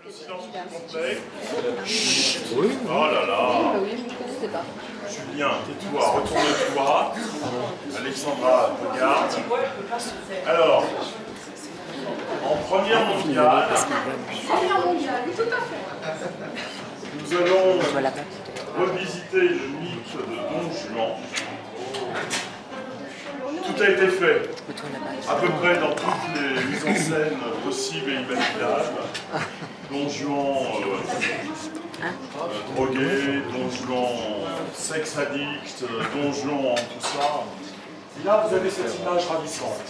Le silence complet. Oui. Oh là là. Oui, je ne connaissais pas. Julien, tais-toi, retourne-toi. Alexandra, regarde. Alors, en première mondiale, nous allons revisiter le mythe de Don Juan. Tout a été fait, à peu près dans toutes les mises en scène possibles et imaginables. Don Juan drogué, Don Juan sex addict, Don Juan tout ça. Et là, vous avez cette image ravissante.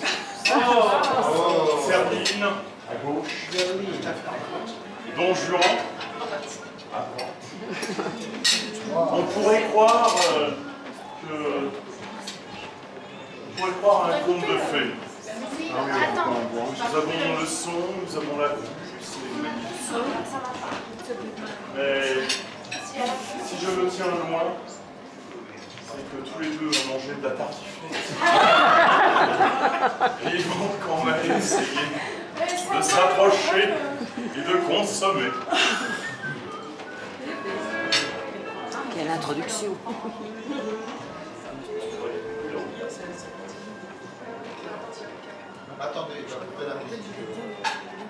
Serdine, à gauche. Don Juan, à droite. On pourrait croire que... On pourrait croire à un conte de fées. Nous avons le son, nous avons la vue, c'est magnifique. Mais si je me tiens loin, c'est que tous les deux ont mangé de la tartiflette. Et ils vont quand même essayer de s'approcher et de consommer. Quelle introduction! Attendez, je vais couper la musique.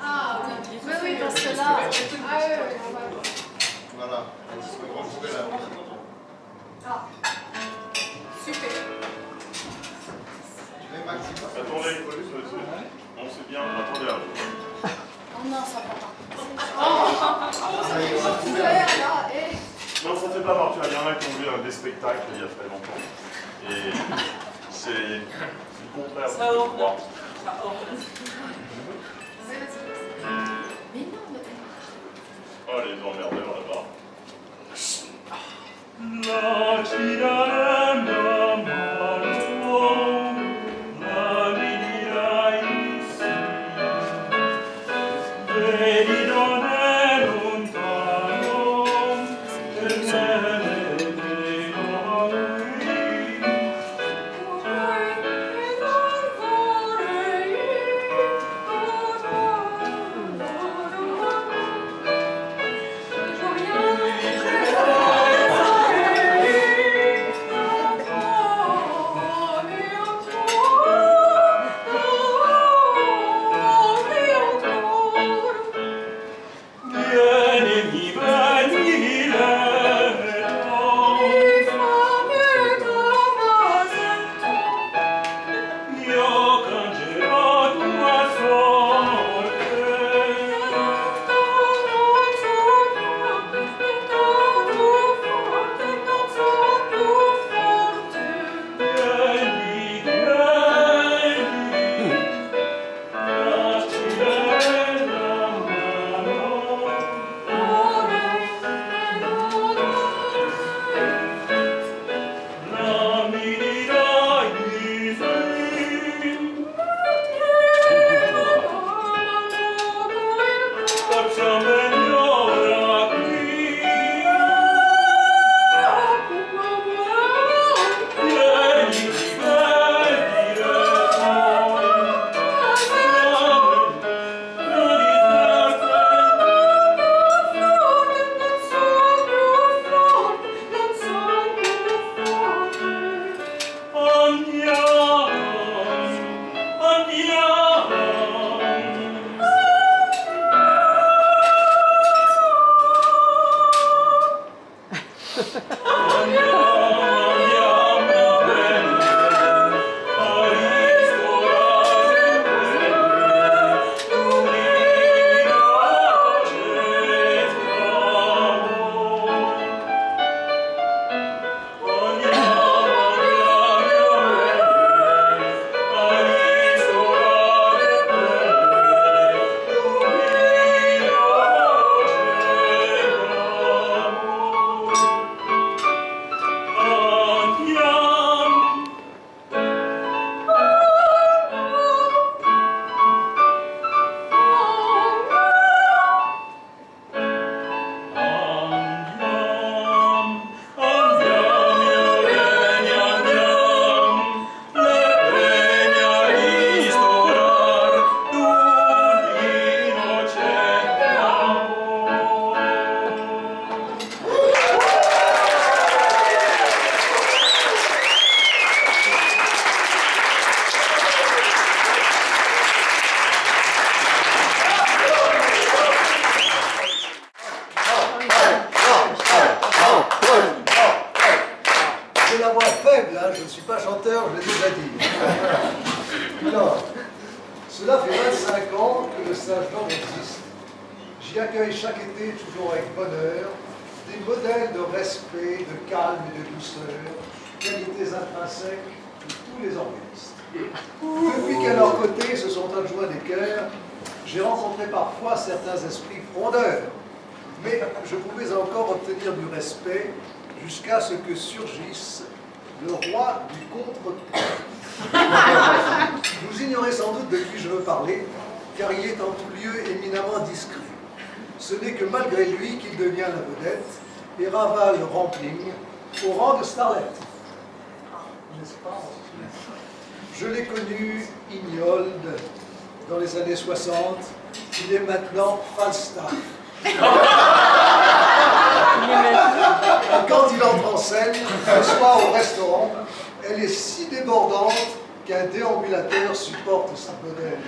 Ah oui, oui, parce que là... Ah oui, Voilà, on va couper la musique. Ah, super. Tu mets Maxime. Attendez, on sait bien, attendez là. Oh non, ça va pas. Ça y est, on va couper Ouais, la musique. là, et... Non, ça fait pas marcher. Il y en a qui ont vu des spectacles il y a très longtemps. Et c'est le contraire de ce que je crois. Mais non, mais... Oh, les emmerdeurs là-bas. la voix faible, hein, je ne suis pas chanteur, je l'ai déjà dit. Alors, cela fait 25 ans que le Sage-Nord existe. J'y accueille chaque été, toujours avec bonheur, des modèles de respect, de calme et de douceur, qualités intrinsèques de tous les organismes. Depuis qu'à leur côté se sont adjoints des chœurs, j'ai rencontré parfois certains esprits frondeurs, mais je pouvais encore obtenir du respect jusqu'à ce que surgisse le roi du contre-temps. Vous ignorez sans doute de qui je veux parler, car il est en tout lieu éminemment discret. Ce n'est que malgré lui qu'il devient la vedette et ravale Rampling au rang de starlet. N'est-ce pas? Je l'ai connu Ignold dans les années 60, il est maintenant Falstaff. Et quand il entre en scène, ce soir au restaurant, elle est si débordante qu'un déambulateur supporte sa modèle.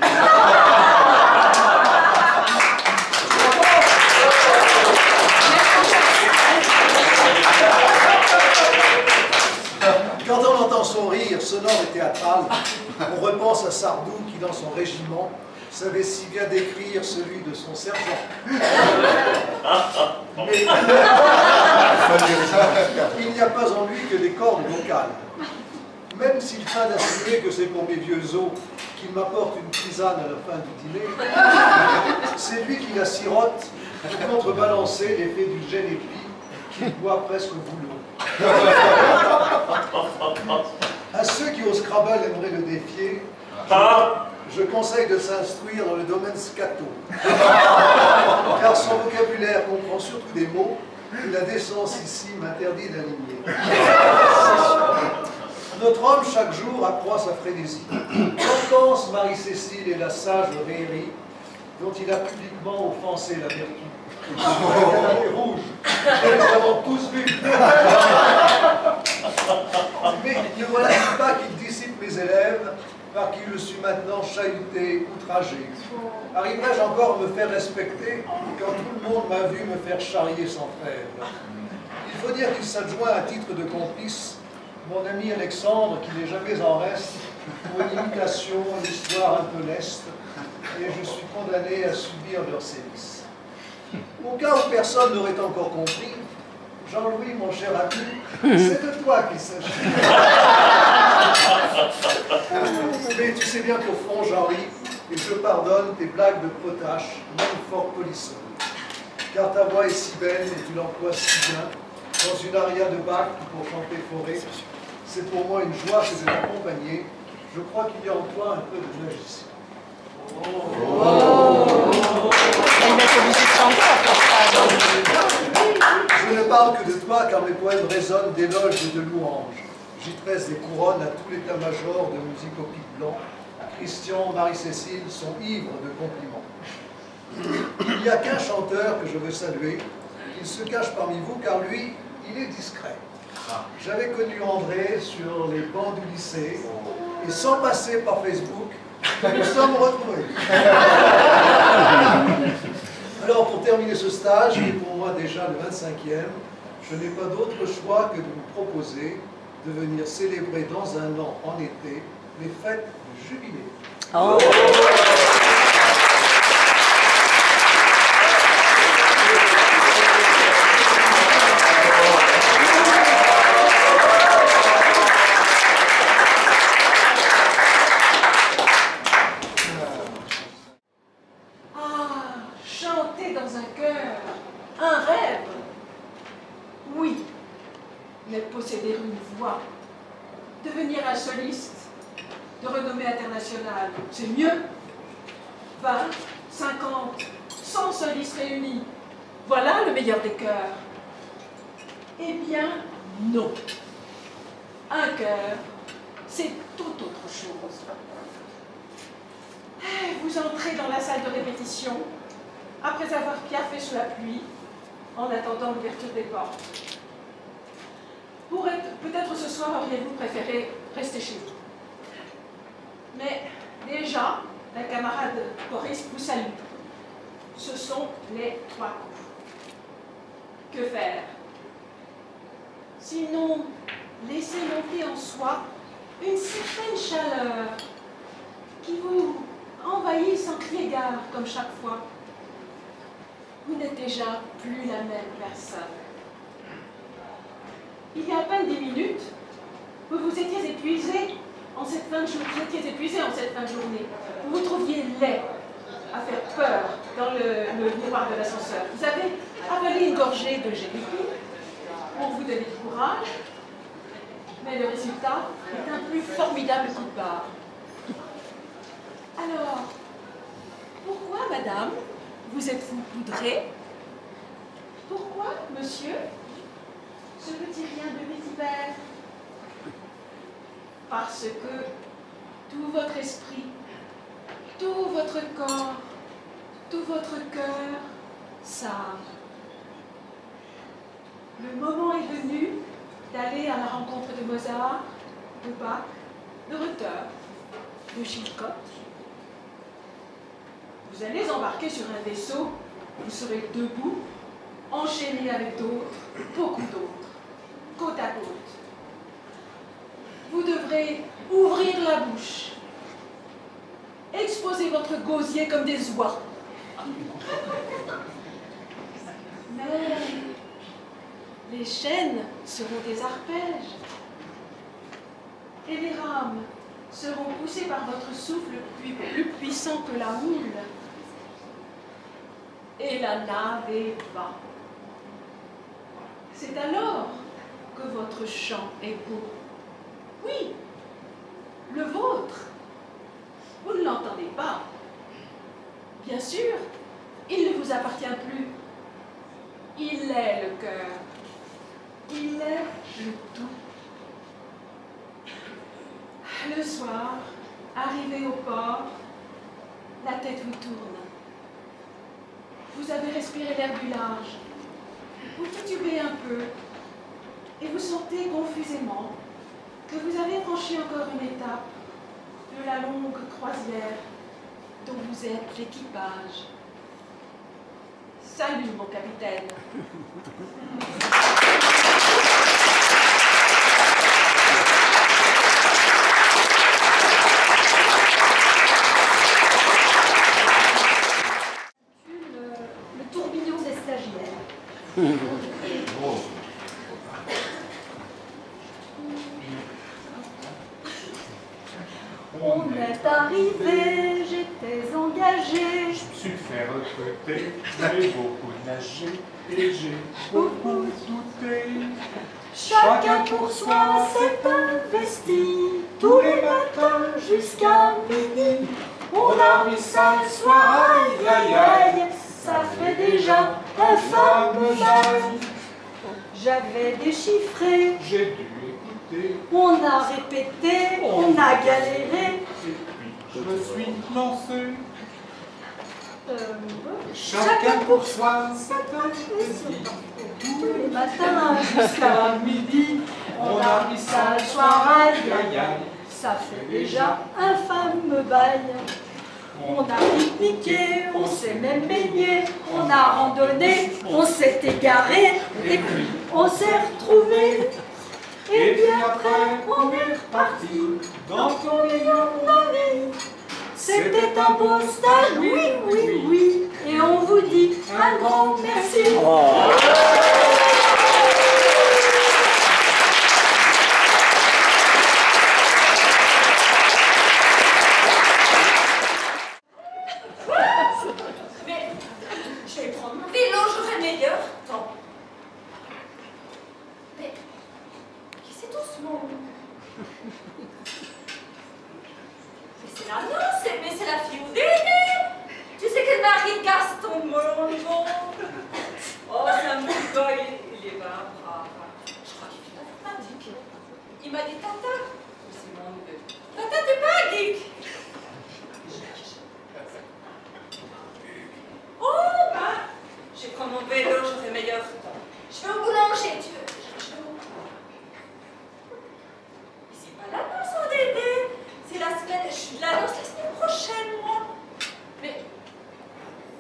Quand on entend son rire sonore et théâtral, on repense à Sardou qui, dans son régiment, savait si bien décrire celui de son sergent. Mais il n'y a pas en lui que des cordes vocales. Même s'il feint d'assumer que c'est pour mes vieux os qu'il m'apporte une tisane à la fin du dîner, c'est lui qui la sirote pour contrebalancer l'effet du Genepi qu'il boit presque au boulot. À ceux qui au Scrabble aimeraient le défier, je conseille de s'instruire dans le domaine scato, car son vocabulaire comprend surtout des mots que la décence ici m'interdit d'aligner. Notre homme, chaque jour, accroît sa frénésie. Hortense, Marie-Cécile et la sage Réry, dont il a publiquement offensé la vertu. Elle est rouge, nous avons tous vu. Mais ne voilà-t-il pas qu'il dissipe mes élèves, par qui je suis maintenant chahuté, outragé? Arriverai-je encore à me faire respecter quand tout le monde m'a vu me faire charrier sans trêve? Il faut dire qu'il s'adjoint à titre de complice mon ami Alexandre, qui n'est jamais en reste, pour une imitation, une histoire un peu leste, et je suis condamné à subir leurs sévices. Au cas où personne n'aurait encore compris, Jean-Louis, mon cher ami, c'est de toi qu'il s'agit. Mais tu sais bien qu'au fond, Jean-Louis, et je pardonne tes blagues de potache, même fort polissonnes. Car ta voix est si belle et tu l'emploies si bien, dans une aria de Bach pour chanter forêt. C'est pour moi une joie que de t'accompagner. Je crois qu'il y a en toi un peu de magicien. Je ne parle que de toi car mes poèmes résonnent d'éloges et de louanges. J'y tresse des couronnes à tout l'état-major de musique au pic blanc. Christian, Marie-Cécile sont ivres de compliments. Il n'y a qu'un chanteur que je veux saluer. Il se cache parmi vous car lui, il est discret. J'avais connu André sur les bancs du lycée et sans passer par Facebook, nous nous sommes retrouvés. Alors pour terminer ce stage, qui est pour moi déjà le 25e, je n'ai pas d'autre choix que de vous proposer de venir célébrer dans un an en été les fêtes du jubilé. Oh. Posséder une voix, devenir un soliste de renommée internationale, c'est mieux. 20, 50, 100 solistes réunis, voilà le meilleur des chœurs. Eh bien, non. Un chœur, c'est tout autre chose. Vous entrez dans la salle de répétition, après avoir piaffé sous la pluie, en attendant l'ouverture des portes. Peut-être ce soir auriez-vous préféré rester chez vous. Mais déjà, la camarade choriste vous salue. Ce sont les 3 coups. Que faire? Sinon, laissez monter en soi une certaine chaleur qui vous envahit sans crier gare comme chaque fois. Vous n'êtes déjà plus la même personne. Il y a à peine 10 minutes, vous étiez épuisé en cette fin de journée. Vous vous trouviez laid, à faire peur dans le miroir de l'ascenseur. Vous avez avalé une gorgée de gélico pour vous donner du courage, mais le résultat est un plus formidable coup de barre. Alors, pourquoi, madame, vous êtes-vous poudrée? Pourquoi, monsieur, ce petit rien de vétiver? Parce que tout votre esprit, tout votre corps, tout votre cœur savent. Le moment est venu d'aller à la rencontre de Mozart, de Bach, de Reuter, de Chilcott. Vous allez embarquer sur un vaisseau, vous serez debout, enchaîné avec d'autres, beaucoup d'autres, côte à côte. Vous devrez ouvrir la bouche, exposer votre gosier comme des oies. Mais les chaînes seront des arpèges et les rames seront poussées par votre souffle plus puissant que la houle. Et la nave est bas. C'est alors que votre chant est beau. Oui, le vôtre. Vous ne l'entendez pas. Bien sûr, il ne vous appartient plus. Il est le cœur. Il est le tout. Le soir, arrivé au port, la tête vous tourne. Vous avez respiré l'air du large. Vous titubez un peu et vous sentez confusément que vous avez franchi encore une étape de la longue croisière dont vous êtes l'équipage. Salut, mon capitaine. Le tourbillon des stagiaires. On est arrivé, j'étais engagée. Je me suis fait recruter, j'ai beaucoup nagé et j'ai beaucoup douté. Chacun pour soi s'est investi. Tous les matins jusqu'à midi. On a mis ça le soir, aïe aïe aïe. Ça fait déjà un fameux bail. J'avais déchiffré, J'ai dû écouter, on a répété, on a galéré. et puis je me suis lancé. Chacun pour soi s'est investi. Tous les matins jusqu'à midi. On a mis ça le soir, aïe aïe aïe. Ça fait déjà un fameux bail. On a pique-niqué, on s'est même baigné, on a randonné, on s'est égaré, et puis on s'est retrouvés. Et puis après, on est reparti dans ton million d'années. C'était un beau stage, oui, oui, oui, et on vous dit un grand merci. Mais je vais prendre mon vélo, j'aurai meilleur temps. Mais c'est doucement. Mais c'est la noce, mais c'est la fille au dîner. Tu sais que le mari de Gaston Mongo. Oh, c'est un bon gars, il est brave. Je crois qu'il fait l'informatique. Il m'a dit Tata. C'est mon neveu. Tata, t'es pas un geek. Oh, ben, je prends mon vélo, j'aurai meilleur temps. Je vais au boulanger, tu veux. Je vais au... Mais c'est pas l'annonce en Dédé. C'est la semaine... Je suis de l'annonce la semaine prochaine, moi. Mais...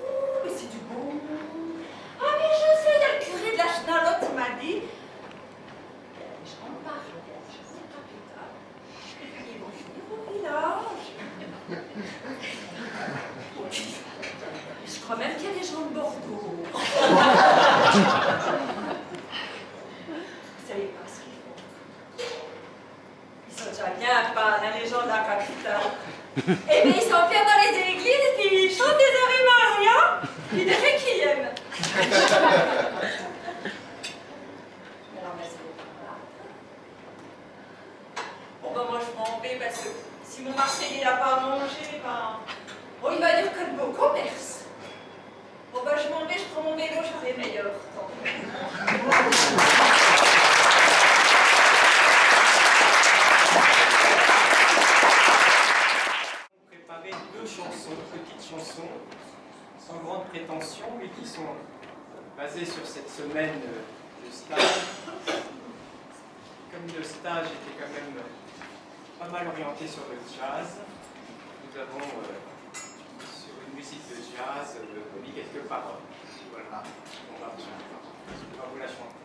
Oh, mais c'est du bon. Ah, mais je sais, il y a le curé de la Chenalotte, il m'a dit. Je rentre pas. j'ai bien pas dans les gens de la capitale. Et bien, ils s'enferment dans les églises et puis ils chantent des Ave Maria, puis des requiem. Bon, ben moi, je m'en vais parce que si mon Marseillais n'a pas à manger, ben, bon, il va dire que le beau commerce. Bon, ben, je m'en vais, je prends mon vélo, j'aurai meilleur temps. Préparé deux chansons, petites chansons, sans grande prétention, mais qui sont basées sur cette semaine de stage. Comme le stage était quand même pas mal orienté sur le jazz, nous avons sur une musique de jazz mis quelques paroles. Voilà, on va vous la chanter.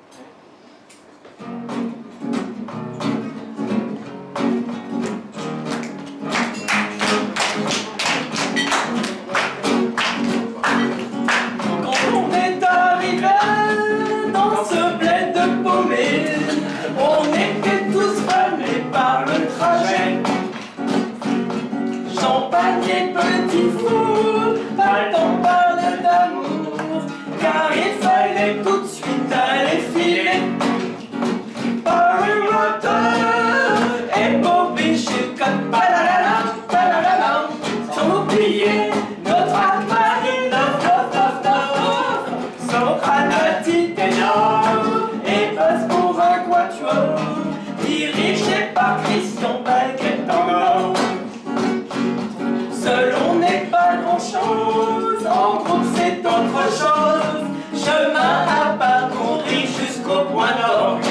Quand on est arrivé dans ce bled de paumé, on était tous fanés par le trajet. Champagne et petit four, pas le temps de parler d'amour, car il fallait tout de suite aller filer. Paris Water et Bobby Chicotte, palalala, palalala, sans oublier notre Aquamarine, Socranati ténor et passe pour un quatuor, dirigé par Christian Baguette en or. Seul on n'est pas grand chose, en groupe c'est autre chose, chemin à parcourir jusqu'au point d'orgue.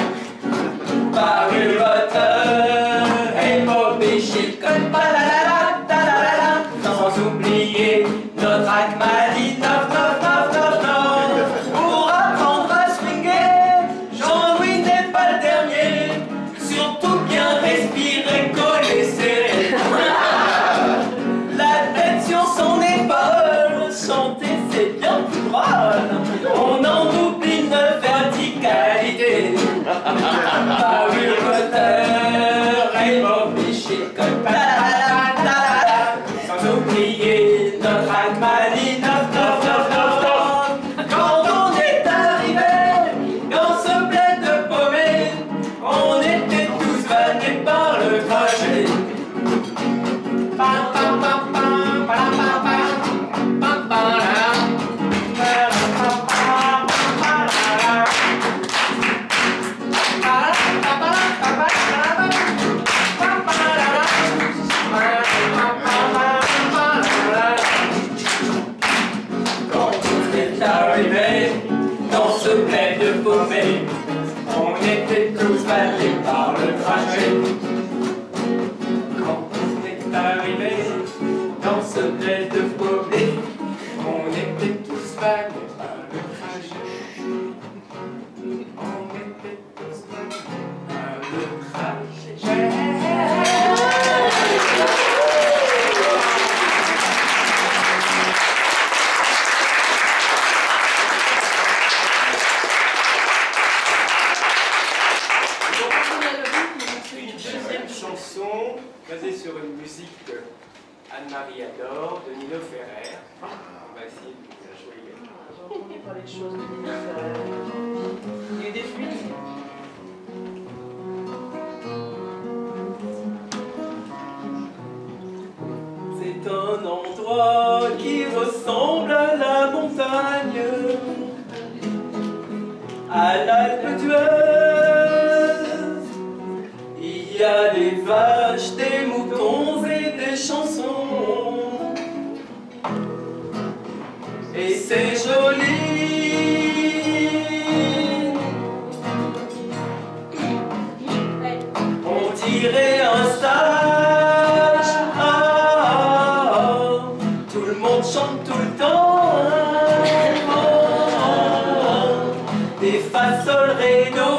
Paris Water et Bobby Chicotte, palalala, talalala, sans oublier notre Aquamarine 99999. Pour apprendre à swinguer, Jean-Louis n'est pas le dernier, surtout bien respirer, coller, serrer. La tête sur son épaule, chanter c'est bien plus drôle, on en oublie notre verticalité. Paris Water et Bobby Chicotte, sans oublier notre Aquamarine 99999. Quand on est arrivé dans ce bled de paumé, on était tous vannés par le trajet. Pam, pam, pam, pam, pam, pam, pam, pam, pam, pam. Quand on est arrivé dans ce bled de paumé, on était tous vannés par le trajet. Quand on est arrivé dans ce bled de paumé, on était tous vannés par le trajet. On était tous vannés par le trajet. Une deuxième chanson basée sur une musique que Anne-Marie adore, de Nino Ferrer. On va essayer de la jouer également. J'entendais pas les choses de Nino Ferrer. Il y a des fuites. C'est un endroit qui ressemble à la montagne, à l'Alpe d'Huez. Il y a des vaches, des moutons et des chansons, et c'est joli. On dirait un stage. Tout le monde chante tout le temps. Des fa sol ré do.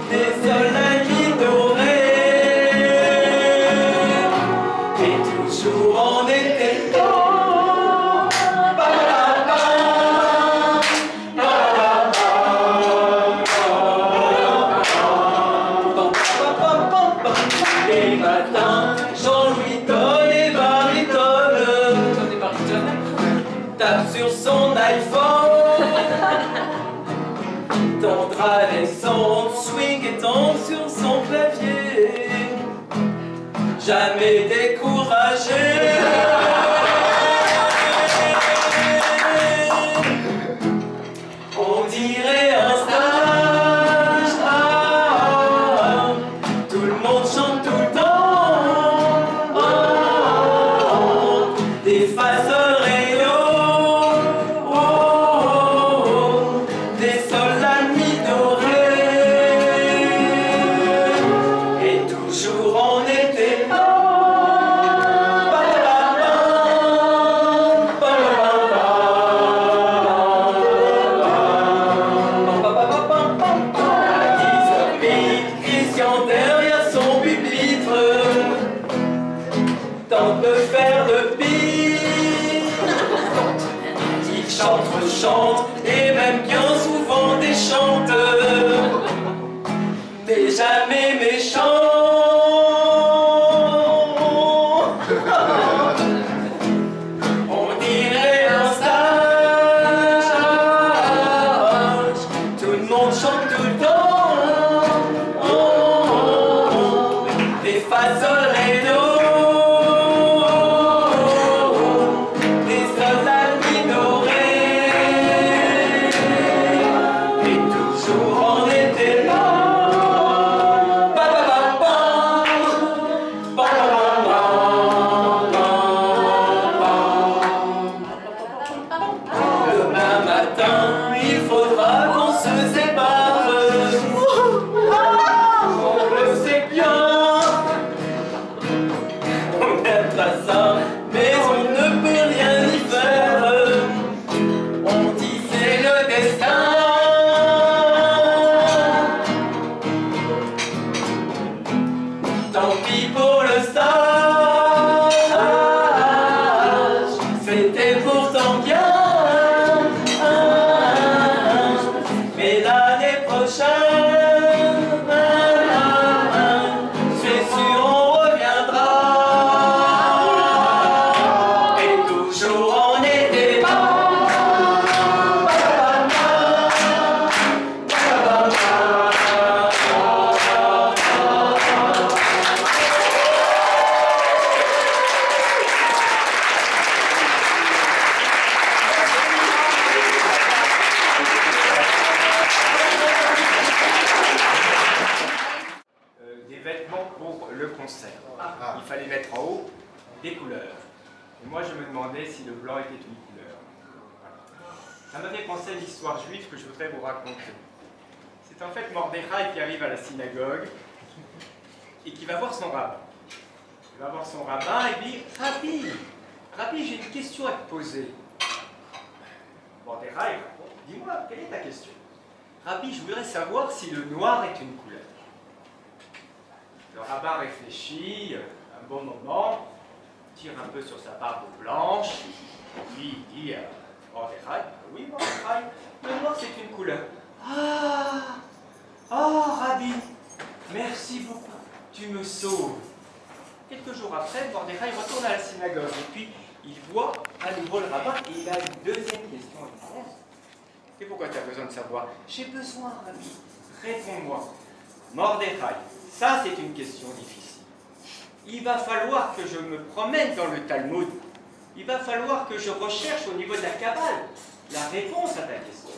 Des sol la mi do ré. Et toujours en été. avec son swing et tombe sur son clavier. Jamais découragé. On dirait un stage. Tout le monde chante tout le temps. Des fa sol ré do. Des sol la mi do ré. Et toujours on était derrière son pupitre, tente de faire le pire. Il chante, rechante, et même bien souvent déchante, mais jamais méchant. On dirait un stage, tout le monde chante tout le temps. Des fa sol ré do, des sol la mi do ré, et toujours on était là. Ba ba ba ba, ba ba ba ba. Demain matin, il faudra qu'on se sépare. On le sait bien. Ça, mais on ne peut rien y faire. On dit c'est le destin. Tant pis pour le stage, c'était pourtant bien. Mais l'année prochaine, c'est sûr on reviendra. On était des vêtements pour le concert. Il fallait mettre en haut des couleurs. Et moi, je me demandais si le blanc était une couleur. Ça m'a fait penser à une histoire juive que je voudrais vous raconter. C'est en fait Mordechai qui arrive à la synagogue et qui va voir son rabbin. Il va voir son rabbin et dit « Rabbi, j'ai une question à te poser. » Mordechai répond « Dis-moi, quelle est ta question ?»« Rabbi, je voudrais savoir si le noir est une couleur. » Le rabbin réfléchit un bon moment, tire un peu sur sa barbe blanche, puis il dit à Mordechai, oui Mordechai, le noir c'est une couleur. Ah, Rabbi, merci beaucoup, tu me sauves. Quelques jours après, Mordechai retourne à la synagogue et puis il voit à nouveau le rabbin et il a une deuxième question à lui poser. Et pourquoi tu as besoin de savoir? J'ai besoin, Rabbi, réponds-moi. Mordechai, ça c'est une question difficile. Il va falloir que je me promène dans le Talmud. Il va falloir que je recherche au niveau de la Kabbale la réponse à ta question.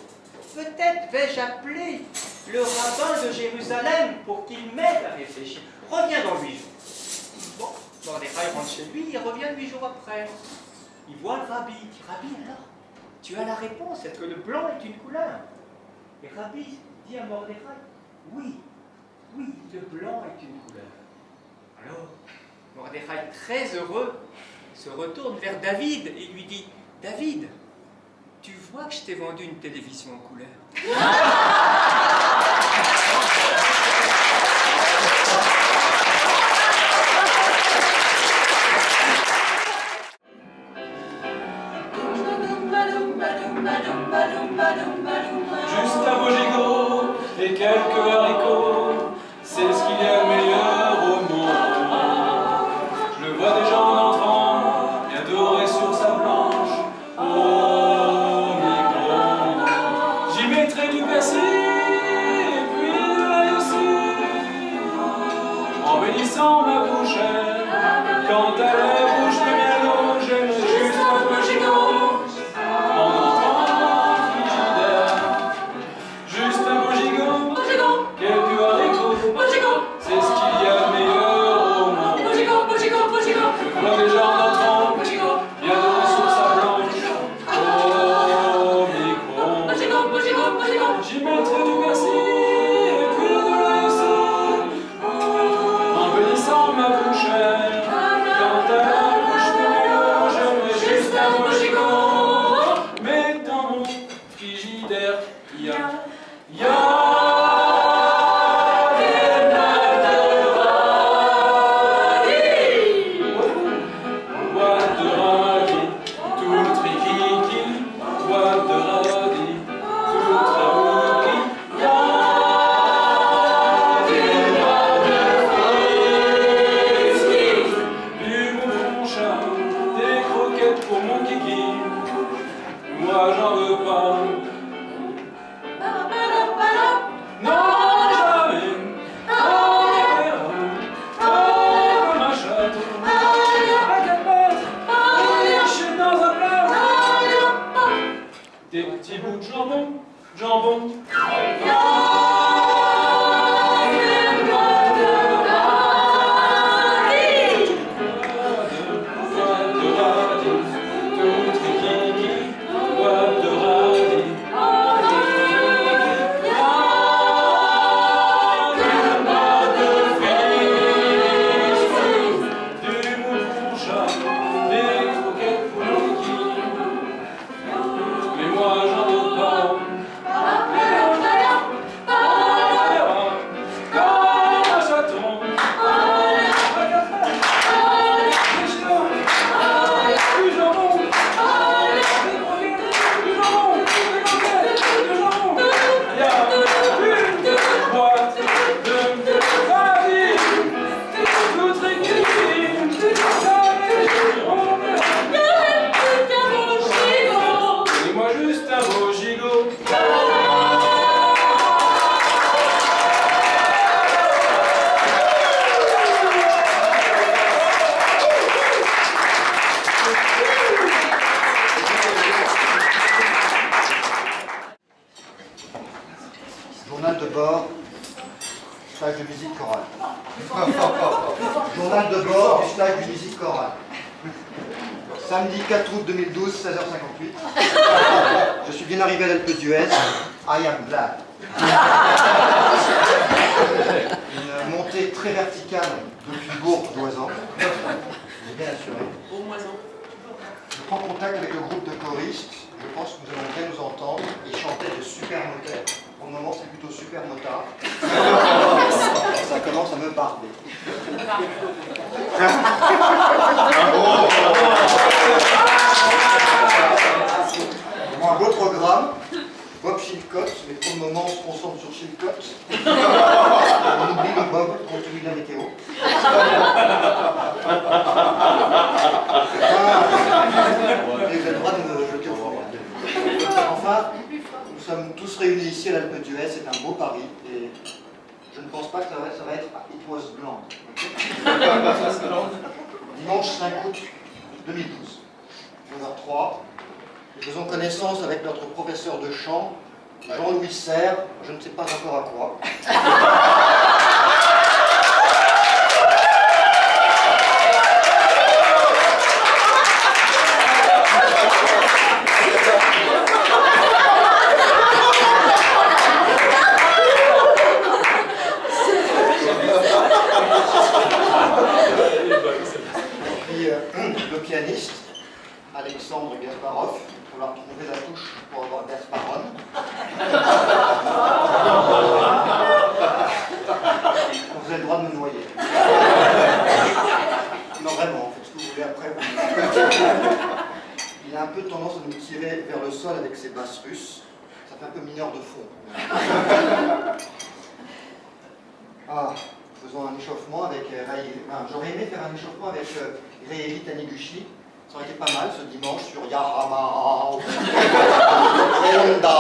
Peut-être vais-je appeler le rabbin de Jérusalem pour qu'il m'aide à réfléchir. Reviens dans 8 jours. Bon, Mordechai rentre chez lui, il revient 8 jours après. Il voit le rabbi, il dit, Rabbi, alors, tu as la réponse, est-ce que le blanc est une couleur? Et Rabbi dit à Mordechai, oui, le blanc est une couleur. Alors, Mordechai, très heureux, se retourne vers David et lui dit, David, tu vois que je t'ai vendu une télévision en couleur. Juste un beau gigot et quelques haricots, c'est ce qu'il y a de meilleur au monde. Je le vois déjà en entrant, bien doré sur sa planche, au micro. J'y mettrai du persil, bord, stage de musique chorale. Journal de bord du stage de musique chorale. Samedi 4 août 2012, 16h58. Je suis bien arrivé à l'Alpe d'Huez. I am glad. Une montée très verticale depuis Bourg d'Oisan. J'ai bien assuré. Je prends contact avec le groupe de choristes. Je pense que nous allons bien nous entendre. Ils chantaient de super motards. Pour le moment, c'est plutôt super motard. Ça commence à me barber. Un beau programme. Bob Chilcott, mais pour le moment on se concentre sur Chilcott. On oublie le Bob compte tenu de la météo. Et vous avez le droit de me jeter au fond. Enfin, nous sommes tous réunis ici à l'Alpe d'Huez, c'est un beau pari. Et je ne pense pas que ça va être It Was Blanc. Dimanche 5 août 2012, 9h03. Nous faisons connaissance avec notre professeur de chant, Jean-Louis Serre, je ne sais pas encore à quoi. Puis le pianiste, Alexandre Gasparov. Il va falloir trouver la touche pour avoir Gasparon. Vous avez le droit de me noyer. Non, vraiment, faites ce que vous voulez après. Il a un peu tendance à nous tirer vers le sol avec ses basses russes. Ça fait un peu mineur de fond. Ah, faisons un échauffement avec j'aurais aimé faire un échauffement avec Rééli Taniguchi. Ça aurait été pas mal ce dimanche sur Yarama, Honda,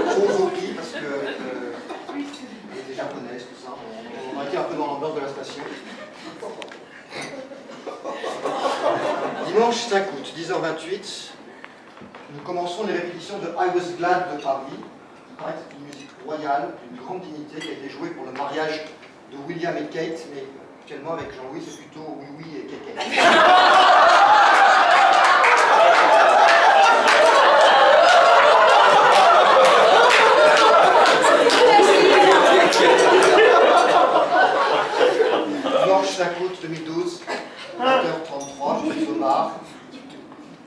Suzuki, parce que les japonaises, tout ça, on a été un peu dans l'ambiance de la station. Dimanche 5 août, 10h28, nous commençons les répétitions de I Was Glad de Paris. Il paraît que c'est une musique royale, d'une grande dignité, qui a été jouée pour le mariage de William et Kate, mais actuellement avec Jean-Louis, c'est plutôt Oui et Kéké. Dimanche 5 août 2012, 20h33, je suis au bar.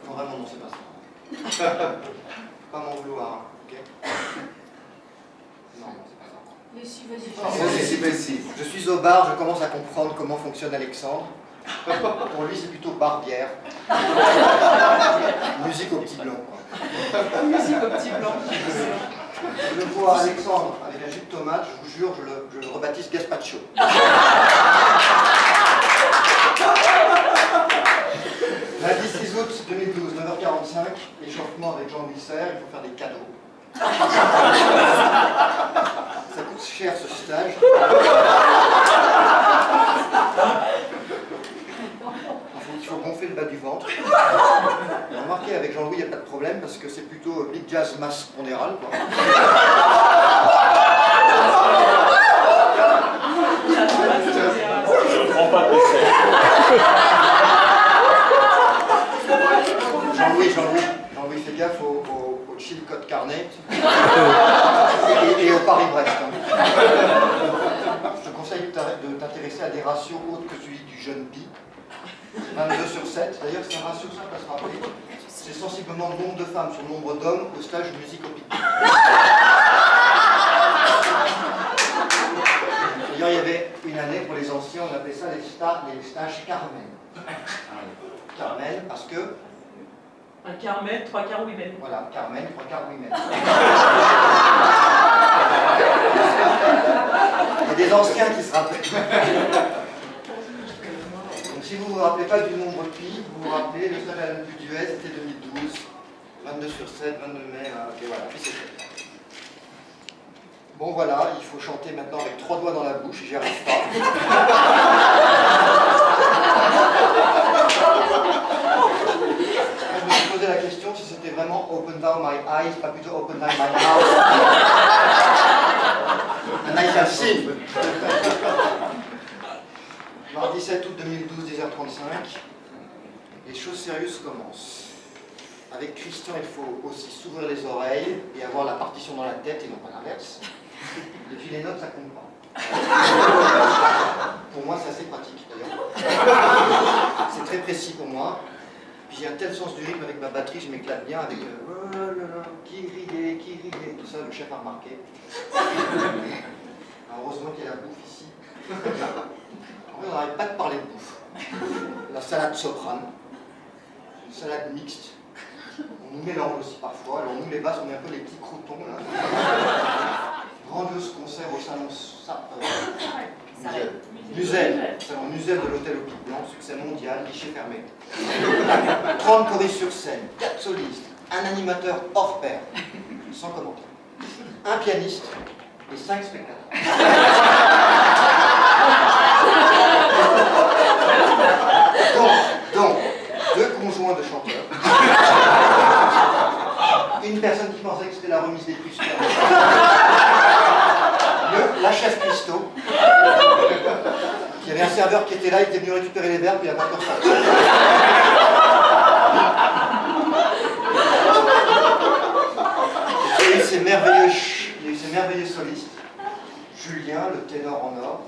Non, vraiment, non, c'est pas ça. Pas m'en vouloir, ok? Non, c'est pas ça. Mais si, vas-y. Je suis au bar, je commence à comprendre comment fonctionne Alexandre. Pour lui, c'est plutôt barbière. Musique au petit blanc. Musique au petit blanc. Je vois Alexandre avec un jus de tomate, je vous jure, je le rebaptise Gaspacho. Lundi 6 août 2012, 9h45, échauffement avec Jean-Louis Serre, il faut faire des cadeaux. Ça coûte cher ce stage. Il faut gonfler le bas du ventre. Remarquez, avec Jean-Louis, il n'y a pas de problème parce que c'est plutôt big jazz masse pondérale. Je ne prends pas de dessert. Jean-Louis, fais gaffe au Chilcott Carnet et au Paris-Brest. Je te conseille de t'intéresser à des ratios autres que celui du jeune Pi. 22 sur 7. D'ailleurs, c'est un ratio simple à se rappeler. C'est sensiblement le nombre de femmes sur le nombre d'hommes au stage de musique au pic. D'ailleurs, il y avait une année, pour les anciens, on appelait ça les stages Carmen. Carmen, parce que... Un Carmen, 3 quarts women. Voilà, Carmen, 3 quarts women. Il y a des anciens qui se rappellent. Donc si vous ne vous rappelez pas du nombre pi, vous vous rappelez, le stage à l'Alpe d'Huez était 2012, 22 sur 7, 22 mai, ok voilà, puis c'est fait. Bon voilà, il faut chanter maintenant avec 3 doigts dans la bouche, j'y arrive pas. Je me suis posé la question si c'était vraiment open down my eyes, pas plutôt open down my mouth. un signe. Mardi 7 août 2012, 10h35. Les choses sérieuses commencent. Avec Christian, il faut aussi s'ouvrir les oreilles et avoir la partition dans la tête et non pas l'inverse. Et puis les notes, ça compte pas. Pour moi, c'est assez pratique d'ailleurs. C'est très précis pour moi. Puis j'ai un tel sens du rythme avec ma batterie, je m'éclate bien avec oh là là, qui riait, tout ça, le chef a remarqué. Alors, heureusement qu'il y a la bouffe ici. En vrai, on n'arrête pas de parler de bouffe. La salade soprane, une salade mixte. On nous mélange aussi parfois. Alors nous les Basques, on est un peu les petits croutons là. Grandiose concert au salon Musel, salon Musel de l'hôtel au Pic Blanc, succès mondial, guichet fermé. 30 choristes sur scène, 4 solistes, un animateur hors pair, sans commentaire, un pianiste et 5 spectateurs. Donc, 2 conjoints de chanteurs. Une personne qui pensait que c'était la remise des prix. La chef Christo. Il y avait un serveur qui était là, il était venu récupérer les verres, puis il n'a pas encore ça. Il y a eu ces merveilleux solistes. Julien, le ténor en or.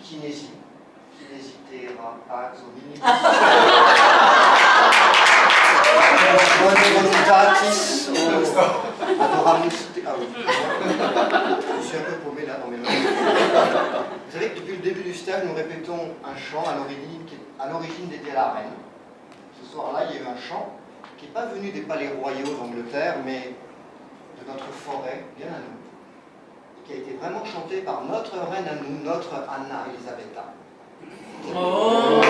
Kinésie. Kinésithéra, Pax, Omnibus. Bonne volontatis, adoramus. Ah oui. Je suis un peu paumé là dans mes mains. Vous savez que depuis le début du stage, nous répétons un chant à l'origine dédié à la reine. Ce soir-là, il y a eu un chant qui n'est pas venu des palais royaux d'Angleterre, mais de notre forêt, bien à nous, et qui a été vraiment chanté par notre reine à nous, notre Anna Elisabetta. Oh.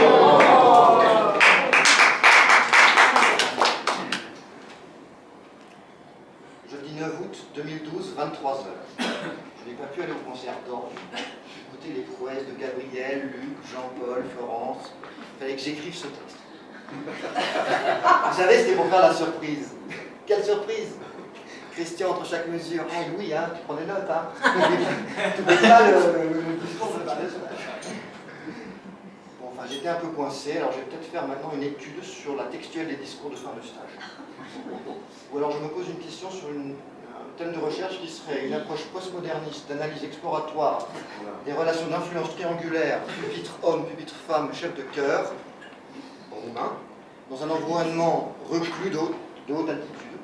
Jeudi 9 août 2012, 23h. Je n'ai pas pu aller au concert d'orgue. Écouter les prouesses de Gabriel, Luc, Jean-Paul, Florence. Il fallait que j'écrive ce texte. Vous savez, c'était pour faire la surprise. Quelle surprise! Christian, entre chaque mesure. Ah Louis, hein, tu prends des notes, hein. Tu mets pas le discours de Bon, enfin, j'étais un peu coincé, alors je vais peut-être faire maintenant une étude sur la textuelle des discours de fin de stage. Ou alors je me pose une question sur un thème de recherche qui serait une approche postmoderniste d'analyse exploratoire des relations d'influence triangulaire, pupitre homme, pupitre femme, chef de chœur, en humain, dans un environnement reclus de haute altitude,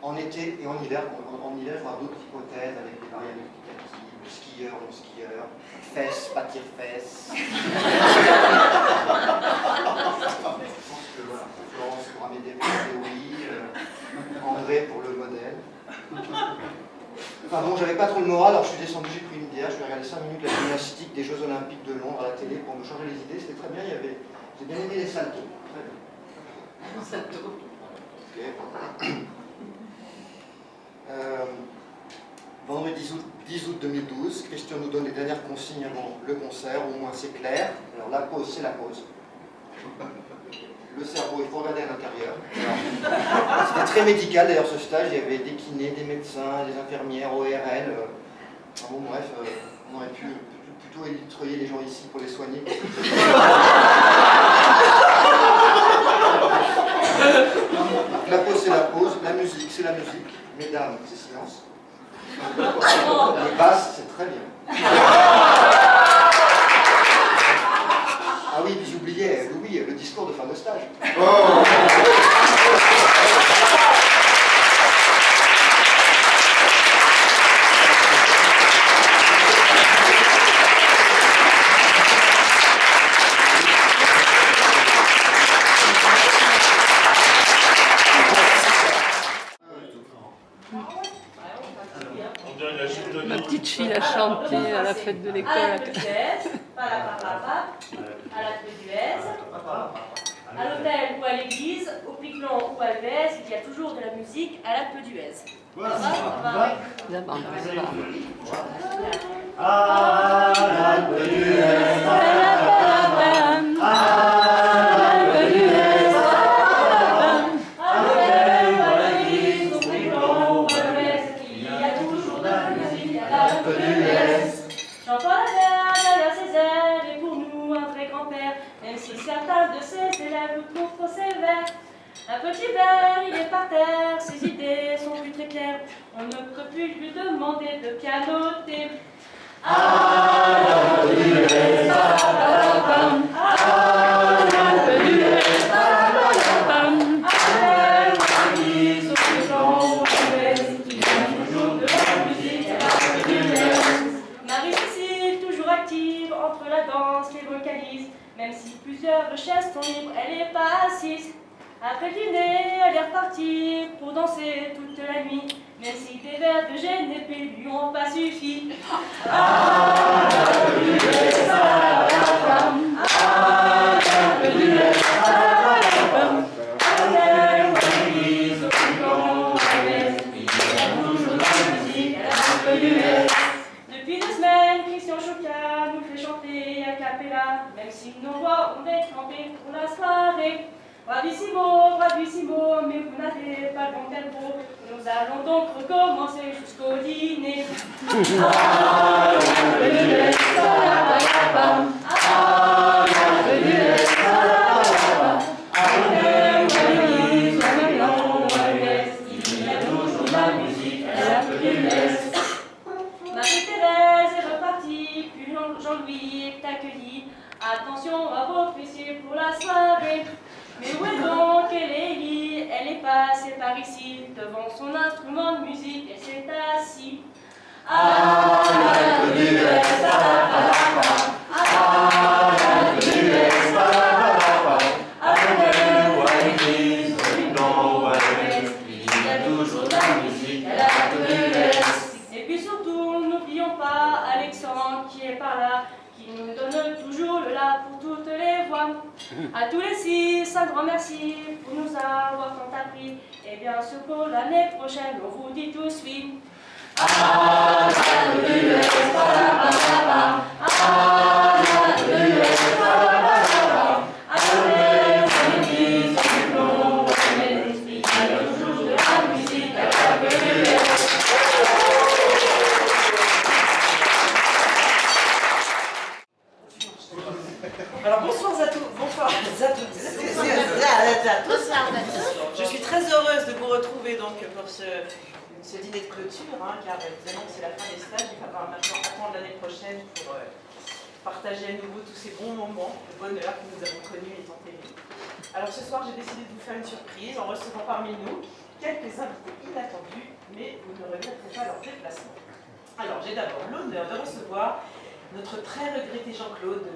en été et en hiver. En hiver, il y aura d'autres hypothèses avec des variables explicatives, skieur, non skieur, fesses, pas tire-fesses. Je pense que voilà, Florence pourra m'aider pour la théorie, André pour le modèle. Enfin bon, j'avais pas trop le moral, alors je suis descendu, j'ai pris une bière, je vais regarder 5 minutes la gymnastique des Jeux Olympiques de Londres à la télé pour me changer les idées, c'était très bien, j'ai bien aimé les saltos. Très bien. Saltos. Okay. Vendredi 10 août 2012, Christian nous donne les dernières consignes avant le concert, au moins c'est clair. Alors la pause, c'est la pause. Le cerveau, il faut regarder à l'intérieur. C'était très médical d'ailleurs ce stage, il y avait des kinés, des médecins, des infirmières, ORL. Bon bref, on aurait pu plutôt élitreiller les gens ici pour les soigner. La pause, c'est la pause, la musique, c'est la musique. Mesdames, c'est silence. Les basses, c'est très bien. Ah oui, puis j'oubliais, Louis, le discours de fin de stage. Oh. Ma petite fille a chanté à la fête de l'école. À la Péduèse, à la Péduèse, à l'hôtel ou à l'église, au Pic-Blanc ou à Alvez, il y a toujours de la musique à la Péduèse. À la peu d'US. Jean-Paul Albert, derrière ses ailes, est pour nous un vrai grand-père, même si certains de ses élèves le trouvent trop sévère. Un petit verre, il est par terre, ses idées sont plus très claires, on ne peut plus lui demander de pianoter. Ah, peu d'US, ba-ba-ba-bam. Ah, peu d'US, ba-ba-ba-bam. Avec Marie, son plus grand ouest, qui vient toujours de la musique à la peu d'US. Marie-Cécile, toujours active, entre la danse, les vocalises, même si plusieurs chaises sont libres, elle n'est pas assise. Après le dîner, elle est repartie pour danser toute la nuit, même si des verres de GNP lui ont pas suffi. Ah, la plus belle, ça va, ah, la plus belle, ça va, avec Marie, au plus grand ouest, il y a toujours la musique à la plus belle. Depuis 2 semaines, Christian Choca nous fait chanter a cappella, même si nos voix ont déclampé pour la soirée. Bravissimo, mais vous n'avez pas le bon tempo. Nous allons donc recommencer jusqu'au dîner. Ah, la plus salabam. Ah, la plus salabam. Avec Marie, son grand ouest, il y a toujours la musique à la plus. Marie-Thérèse est repartie, puis Jean-Louis est accueilli. Attention à vos fessiers pour la soirée. Mais où est donc Elélie? Elle est passée par ici, devant son instrument de musique, elle s'est assise. Ah, la plus belle, ça va, ah, la plus belle, ça va, avec Marie, son grand ouest, il y a toujours la musique à la plus belle. Et puis surtout, n'oublions pas Alexandre qui est par là, qui nous donne toujours le la pour toutes les voix. À tous les 6, un grand merci pour nous avoir tant appris. Et bien sûr pour l'année prochaine, on vous dit tous oui. Ah, la plus belle, ba-ba-ba-ba. Ah, la plus belle, ba-ba-ba-ba. Avec Marie, son plus long ouest, il y a toujours de la musique à la plus belle. Alors bonsoir à tous, Je suis très heureuse de vous retrouver donc pour ce dîner de clôture, car évidemment c'est la fin des stages, il va falloir maintenant attendre l'année prochaine pour partager à nouveau tous ces bons moments de bonheur que nous avons connus étant élus. Alors ce soir j'ai décidé de vous faire une surprise en recevant parmi nous quelques invités inattendus, mais vous ne regretterez pas leur déplacement. Alors j'ai d'abord l'honneur de recevoir notre très regretté Jean-Claude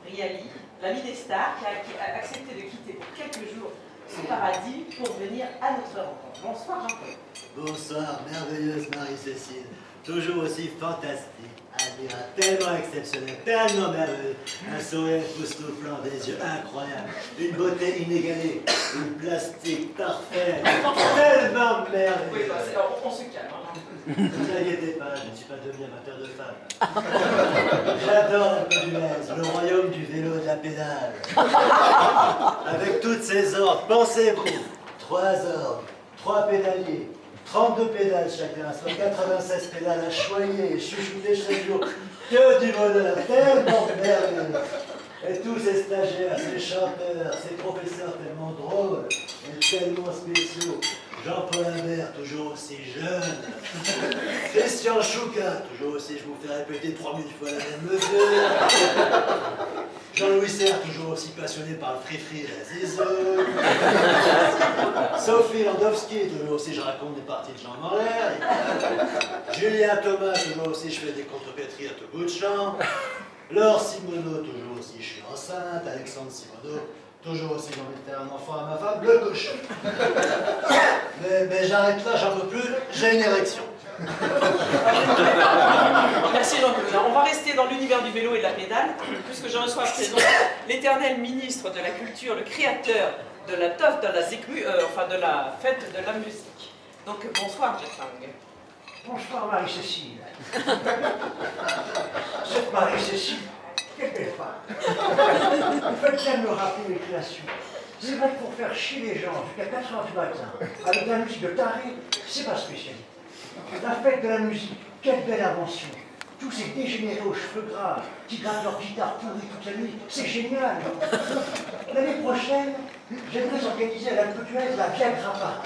Riali, l'ami des stars, qui a accepté de quitter pour quelques jours son paradis pour venir à notre rencontre. Bonsoir Jean-Claude. Bonsoir, merveilleuse Marie-Cécile, toujours aussi fantastique, Admira, tellement exceptionnelle, tellement merveilleuse, un sourire époustouflant, des yeux incroyables, une beauté inégalée, une plastique parfaite, tellement merveilleuse. Oui, on se calme. Ne vous inquiétez pas, je ne suis pas devenu amateur de femmes. J'adore la Podunèse, le royaume du vélo et de la pédale. Avec toutes ces ordres, pensez-vous, 3 ordres, 3 pédaliers, 32 pédales chacun, soit 96 pédales à choyer et chuchoter chaque jour. Que du bonheur, tellement merveilleux. Et tous ces stagiaires, ces chanteurs, ces professeurs tellement drôles et tellement spéciaux. Jean-Paul Albert, toujours aussi jeune. Christian Chouca, toujours aussi, je vous fais répéter 3000 fois la même mesure. Jean-Louis Serre, toujours aussi passionné par le free-free et la zizou. Sophie Landowski, toujours aussi, je raconte des parties de jambes en l'air. Julien Thomas, toujours aussi, je fais des contrepétries à tout bout de champ. Laure Simoneau, toujours aussi, je suis enceinte. Alexandre Simoneau, toujours aussi, j'ai envie de faire un enfant à ma femme, le cochon. Mais j'arrête là, j'en peux plus, j'ai une érection. Merci Jean-Claude. On va rester dans l'univers du vélo et de la pédale, puisque je reçois à présent l'éternel ministre de la Culture, le créateur de la teuf de la zikmu, enfin de la fête de la musique. Donc bonsoir, Jeff. Bonsoir Marie-Cécile. Cette Marie-Cécile, quelle belle femme. Vous faites bien de me rappeler les créations. C'est vrai que pour faire chier les gens jusqu'à 4 h du matin, avec la musique de taré, c'est ma spécialité. La fête de la musique, quelle belle invention. tous ces dégénérés aux cheveux gras qui gravent leur guitare pourrie toute la nuit, c'est génial. L'année prochaine, j'aimerais organiser à l'Alpe d'Huez la Via Grappa.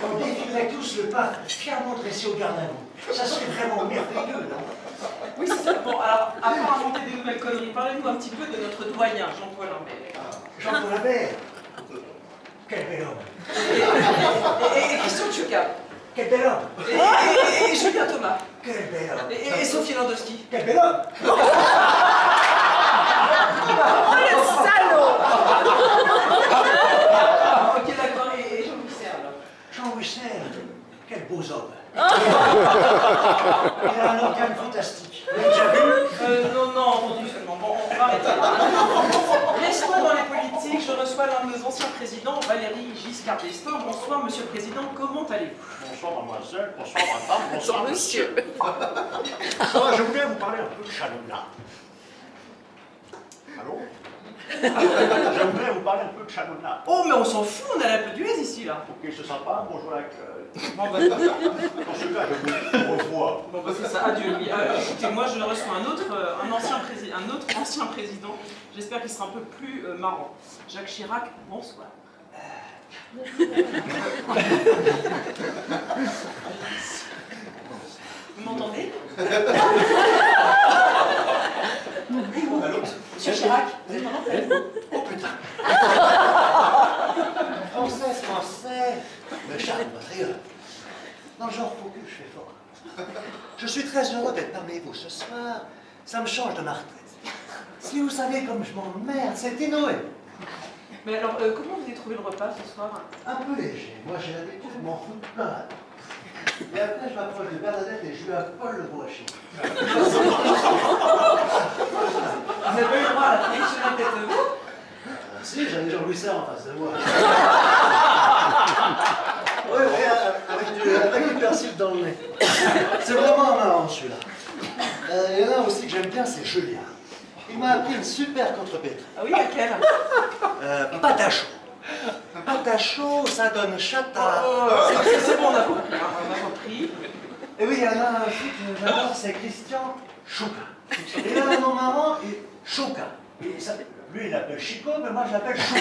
On défilerait tous le pas fièrement dressé au garde à vous. Ça serait vraiment merveilleux, non? Oui, c'est ça. Bon, alors, à part inventer des nouvelles conneries, parlez-nous un petit peu de notre doyen, Jean-Paul Imbert. Jean-Paul Imbert? Quel bel homme. Et Christian Tchouka. Quel bel homme. Et Julien Thomas. Quel bel homme. Et Sophie Landowski. Quel bel homme. Oh, le salaud. Ok, d'accord. Et Jean Roussel, alors? Jean Roussel, quel beau homme. Il a un organe fantastique. Vous l'avez déjà vu? Non, entendu seulement. Bon, on va arrêter là. Restons dans les politiques. Je reçois l'un de nos anciens présidents, Valéry Giscard d'Estaing. Bonsoir, monsieur le président. Comment allez-vous? Bonsoir, mademoiselle. Bonsoir, madame. Bonsoir, monsieur. Je voulais vous parler un peu de Chalonna. Allô? Je voulais vous parler un peu de Chalonna. Oh, mais on s'en fout, on a l'Alpe d'Huez ici, là. Ok, c'est sympa. Bonjour l'accueil. Bon, bah, dans ce cas, je vous revois. Bon, bah, c'est ça. Adieu, oui. Écoutez, moi, je reçois un autre ancien président. J'espère qu'il sera un peu plus marrant. Jacques Chirac, bonsoir. Vous m'entendez? Allô? Monsieur Chirac, vous êtes en antenne? Oh putain. Français. Me charme, patriote. Dans le genre focus, je fais fort. Je suis très heureux d'être parmi vous ce soir. Ça me change de ma retraite. Si vous savez comme je m'emmerde, c'était Noël. Mais alors, comment vous avez trouvé le repas ce soir? Un peu léger. Moi, j'ai l'habitude de m'en foutre plein. Et après, je m'approche de Bernadette et je lui affole le bois-chi. Vous avez pas eu le droit à la prédiction de la tête de vous? Si, j'avais Jean-Louis Serre en face de moi. Oui, avec du persil dans le nez. C'est vraiment marrant, celui-là. Il y en a aussi que j'aime bien, c'est Julien. Il m'a appris une super contre-pétrole. Ah oui, laquelle? Pâte à chaud. Pâte à chaud, ça donne chata. C'est bon, on a compris. Et oui, il y en a un aussi que j'adore, c'est Christian Chouka. Et il a un nom marrant, et Chouka. Et ça, lui, il l'appelle Chico, mais moi, je l'appelle Chouka.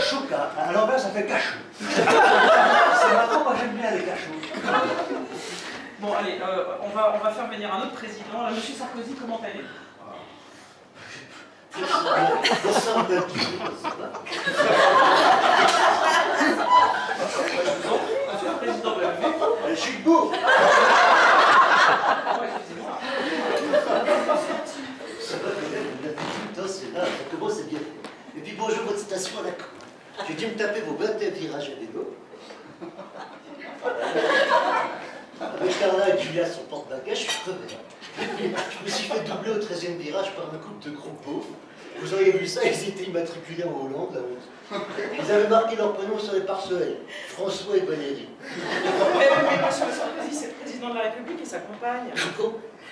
Chouka. À l'envers, ça fait cachou. C'est marrant, moi, j'aime bien les cachous. Bon, allez, on va faire venir un autre président. Là, monsieur Sarkozy, comment allez-vous? Monsieur le président de la République. Je suis debout. Ça va, c'est là, ça commence à bien. Et puis bonjour votre station à la con. J'ai dû me taper vos 21 virages à vélo. Avec Carla et Julia sur porte-bagages, je suis crevé. Je me suis fait doubler au 13e virage par un couple de gros pauvres. Vous auriez vu ça, ils étaient immatriculés en Hollande, la honte. Ils avaient marqué leur prénom sur les pare-soleils, François et Valérie. Mais monsieur Sarkozy, c'est le président de la République et sa compagne.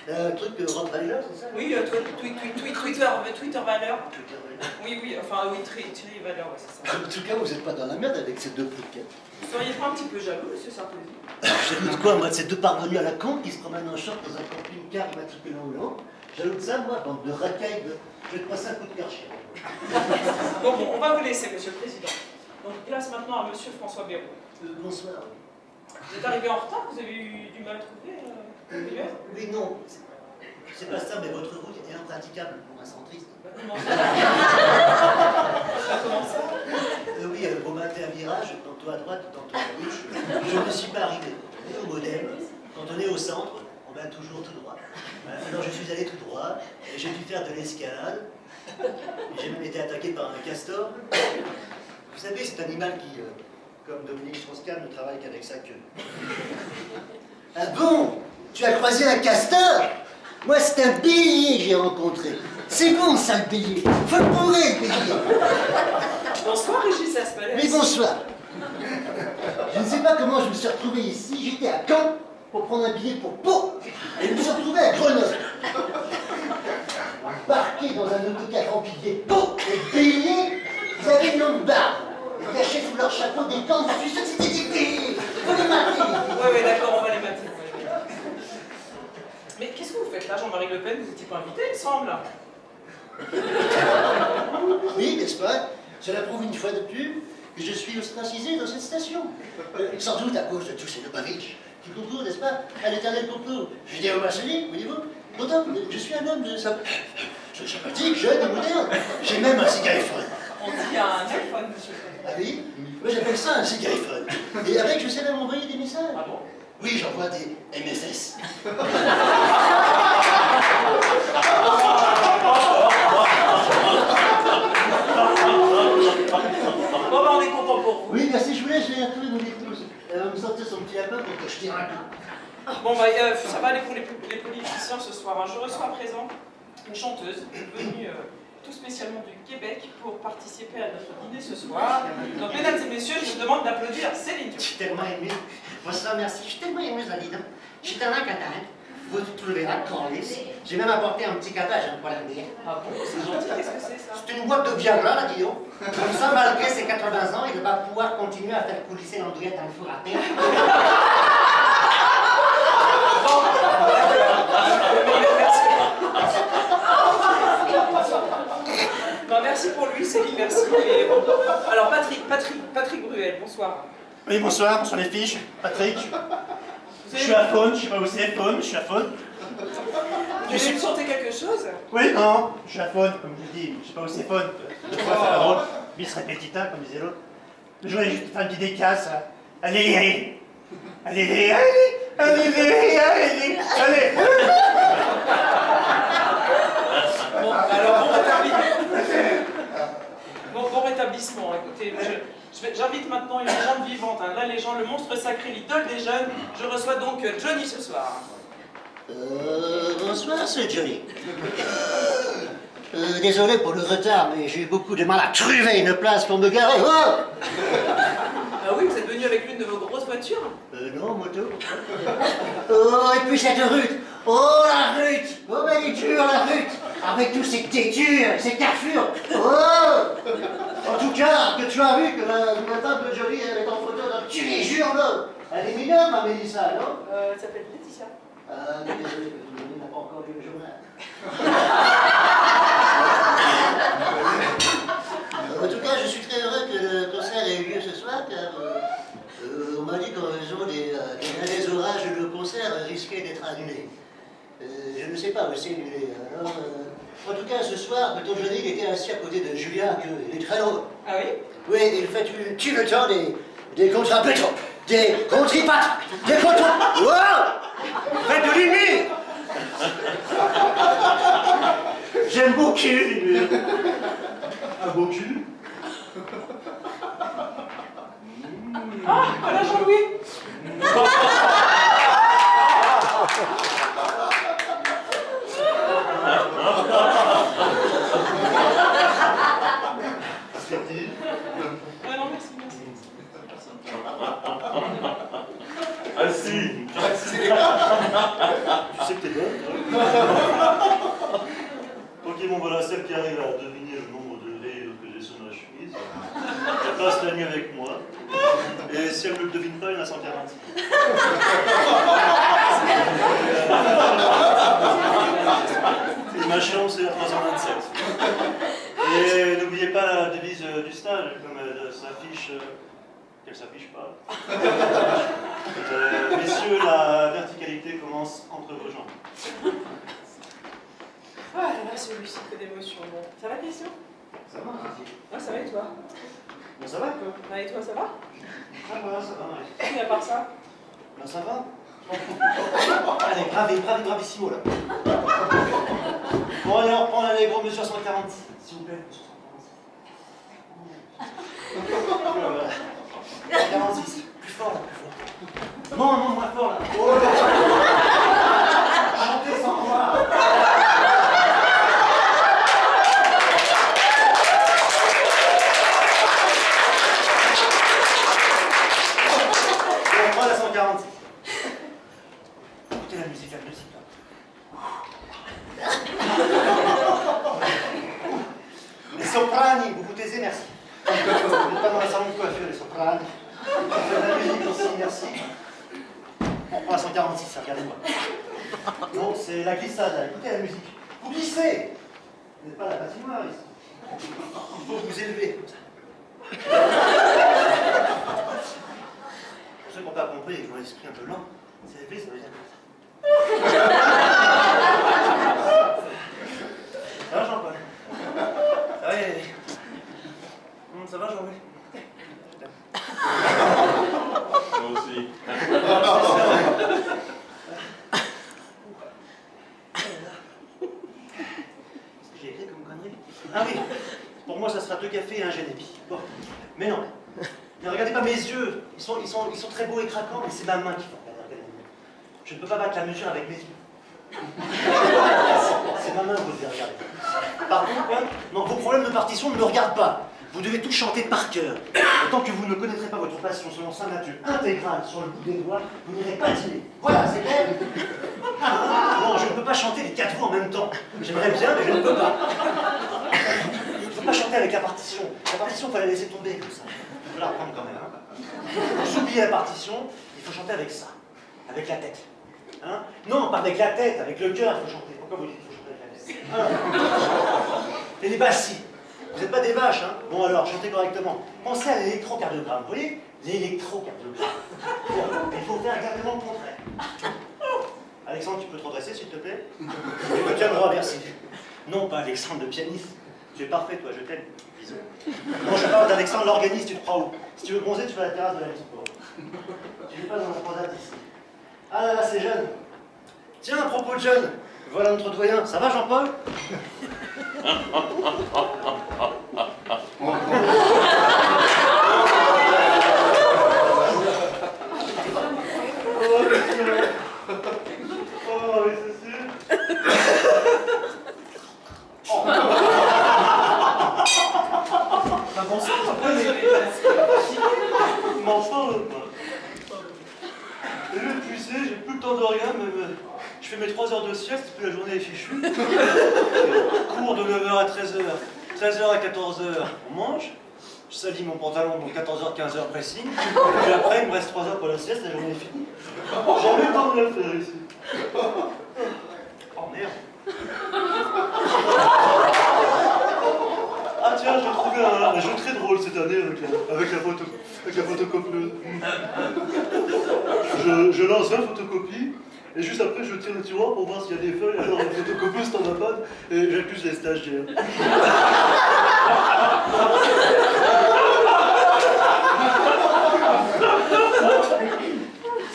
Un truc Rottweiler, c'est ça? Oui, Twitter Valeur. Oui, enfin, oui, Thierry Valeur, ouais, c'est ça. En tout cas, vous n'êtes pas dans la merde avec ces deux pliquettes. Vous seriez pas un petit peu jaloux, monsieur Sarkozy? Jaloux de quoi, moi, de ces deux parvenus à la con qui se promènent en short dans un camping-car immatriculé en Hollande? Jaloux de ça, moi, bande de racailles de... Je vais te passer un coup de karcher. Bon, on va vous laisser, monsieur le président. Donc, place maintenant à monsieur François Bayrou. Bonsoir. Vous êtes arrivé en retard? Vous avez eu du mal à trouver Oui, non. C'est pas ça, mais votre route est impraticable pour un centriste. Comment ça? Comment ça? Oui, vous mettez un virage, tantôt à droite, tantôt à gauche. Je ne suis pas arrivé. Et au modem, quand on est au centre, on va toujours tout droit. Alors je suis allé tout droit, et j'ai dû faire de l'escalade. J'ai même été attaqué par un castor. Vous savez, cet animal qui, comme Dominique Strauss-Kahn, ne travaille qu'avec sa queue. Ah bon? Tu as croisé un castor? Moi, c'est un bélier que j'ai rencontré. C'est bon, ça, le bélier. Faut le bourrer, le bélier. Bonsoir, Régis Aspalès. Oui, bonsoir. Je ne sais pas comment je me suis retrouvé ici. J'étais à Caen pour prendre un billet pour Pau. Et je me suis retrouvé à Grenoble. Embarqué dans un autocar rempli de Pau et béliers, ils avaient une longue barbe. Ils cachaient sous leur chapeau des cornes. Je suis sûr que c'était des béliers. spectacle, Jean-Marie Le Pen, vous n'étiez pas invité, il me semble. Oui, n'est-ce pas? Cela prouve une fois de plus que je suis ostracisé dans cette station. Sans doute à cause de tous ces Lubavitch qui concourent, n'est-ce pas, à l'éternel concours judéo-maçonnique, voyez-vous. Pourtant, je suis un homme sympathique, jeune et moderne. J'ai même un cigaréphone. On dit un iPhone, monsieur. Ah oui? Moi j'appelle ça un cigaréphone. Et avec, je sais même envoyer des messages. Ah bon? Oui, j'envoie des MSS. Bon, ben, on est content pour vous. Oui, merci, je vous laisse, je vais retrouver mon épouse. Elle va me sortir son petit lapin pour que je tire un coup. Bon, bah, ça va aller pour les politiciens ce soir. Hein. Je reçois à présent une chanteuse venue tout spécialement du Québec pour participer à notre dîner ce soir. Donc, mesdames et messieurs, je vous demande d'applaudir Céline Dion. Je suis tellement ému. Bonsoir, merci. Je suis tellement ému, Zalina. Je suis tellement content. Vous trouvez la calice. J'ai même apporté un petit catage pour la bière. Ah bon? C'est gentil, qu'est-ce que c'est ça? C'est une boîte de Viagra, là, Guillaume. Comme ça, malgré ses 80 ans, il va pouvoir continuer à faire coulisser l'andouillette dans le four à terre. Ben, merci pour lui, Céline, merci. Et bon. Alors, Patrick Bruel, bonsoir. Oui, bonsoir, bonsoir les filles, Patrick. Je suis à Faune, je sais pas où c'est Faune, je suis à Faune. Tu veux me chanter quelque chose? Oui, non, je suis à Faune, comme je dis, je sais pas où c'est Faune. Deux fois, ça va drôle. Bis repetita, comme disait l'autre. Je voudrais juste faire une petite dédicace. Allez, allez. Allez, allez, allez, allez, allez. Bon, alors, bon rétablissement. Écoutez, j'invite maintenant une légende vivante, hein, la légende, le monstre sacré, l'idole des jeunes. Je reçois donc Johnny ce soir. Bonsoir, c'est Johnny. Désolé pour le retard, mais j'ai eu beaucoup de mal à trouver une place pour me garer. Oh, ah oui, vous êtes venu avec l'une de vos grosses voitures? Non, moto. Oh, et puis cette rute. Oh, la rute. Oh, ben, il est dur, la rute. Avec tous ces têtures, ces carrefours. Oh. En tout cas, que tu as vu que la femme de Johnny, elle est en photo d'un petit légion, là. Elle est mignonne, ma Mélissa, non? Elle s'appelle Laetitia. Désolé, Johnny n'a pas encore lu le journal. En tout cas, je suis très heureux que le concert ait eu lieu ce soir, car on m'a dit qu'en raison des orages, le concert risquait d'être annulé. Je ne sais pas où c'est annulé. Alors, en tout cas, ce soir, Beton Johnny était assis à côté de Julien, il est très drôle. Ah oui? Oui, il fait tout le temps des contre-béton, des contre-pattes, des contre... Wow! Faites de l'humour! J'aime beaucoup l'humour. Un beau cul. Ah, voilà Jean-Louis. Ah non, merci. Assis. Tu sais que t'es bonne. Ok, bon voilà, celle qui arrive à deviner le nombre de raies que j'ai sur ma chemise, elle passe la nuit avec moi. Et si elle ne le devine pas, il y en a 140. Et ma chambre, c'est la 327. Et n'oubliez pas la devise du stage, comme elle s'affiche, qu'elle s'affiche pas. Messieurs, la verticalité commence entre vos jambes. Ah là là, celui-ci, que d'émotion. Bon. Ça va, Christian? Ça va, ah, ça va et toi? Ben, ça va, quoi. Ah, et toi, ça va? Ça va, ouais. Et à part ça? Ben, ça va. Allez, bravissimo, là. Bon, allez, on reprend les gros mesures 146, s'il vous plaît. 146, plus fort, là, plus fort. Non, moins fort, là. Oh, chantez sans voir. On reprend la 146. Écoutez la musique, là. Les soprani, vous vous taisez, merci. Vous n'êtes pas dans la salon de coiffure, les soprani. On fait de la musique aussi, merci. On prend la 146, regardez-moi. Non, c'est la glissade, là. Écoutez la musique. Vous glissez. Vous n'êtes pas la patinoire ici. Il faut vous élever comme ça. Pour ceux qui n'ont pas compris et qui ont l'esprit un peu lent, s'élever, ça veut dire comme ça. Ça va, Jean-Paul? Ça va, Yannick? Ça va, Jean-Paul? Moi aussi. J'ai écrit comme connerie. Ah oui, pour moi ça sera 2 cafés et un génépi. Bon, mais non. Ne regardez pas mes yeux. Ils sont très beaux et craquants, mais c'est ma main qui faut regarder. Je ne peux pas battre la mesure avec mes yeux. C'est ma main que vous devez regarder. Par contre, non, vos problèmes de partition ne me regardent pas. Vous devez tout chanter par cœur. Tant que vous ne connaîtrez pas votre passion selon sa nature intégrale sur le bout des doigts, vous n'irez pas dîner. Voilà, c'est clair. Non, je ne peux pas chanter les 4 voix en même temps. J'aimerais bien, mais je ne peux pas. Il ne faut pas chanter avec la partition. La partition, il faut la laisser tomber comme ça. Il faut la reprendre quand même. Hein. Vous oubliez la partition, il faut chanter avec ça. Avec la tête. Hein? Non, pas avec la tête, avec le cœur, il faut chanter. Pourquoi vous dites qu'il faut chanter avec la tête? Et les basses. Vous n'êtes pas des vaches, hein? Bon alors, chantez correctement. Pensez à l'électrocardiogramme, vous voyez? L'électrocardiogramme. Bon, il faut faire exactement le contraire. Alexandre, tu peux te redresser, s'il te plaît? Tu me tiens droit, merci. Non, pas Alexandre le pianiste. Tu es parfait, toi, je t'aime. Bisous. Bon, je parle d'Alexandre l'organiste, tu te crois où? Si tu veux bronzer, tu vas à la terrasse de la maison. Tu n'es pas dans la croisade ici. Ah là là, c'est jeune. Tiens, à propos de jeune, voilà notre doyen. Ça va, Jean-Paul? Oh, oui, c'est sûr. Bah bon sang, Il m'en parle pas. Et le pucé, j'ai plus le temps de rien, mais je fais mes 3 heures de sieste, puis la journée est fichue. Cours de 9h à 13h, 13h à 14h, on mange. Je salis mon pantalon, donc 14h, 15h pressing. Puis après, il me reste 3 heures pour la sieste, la journée est finie. J'ai jamais le temps de le faire ici. Oh merde. Ah tiens, j'ai trouvé un jeu très drôle cette année avec la photocopieuse. Je lance 20 photocopies et juste après je tire le tiroir pour voir s'il y a des feuilles. Alors la photocopieuse t'en as pas et j'accuse les stagiaires.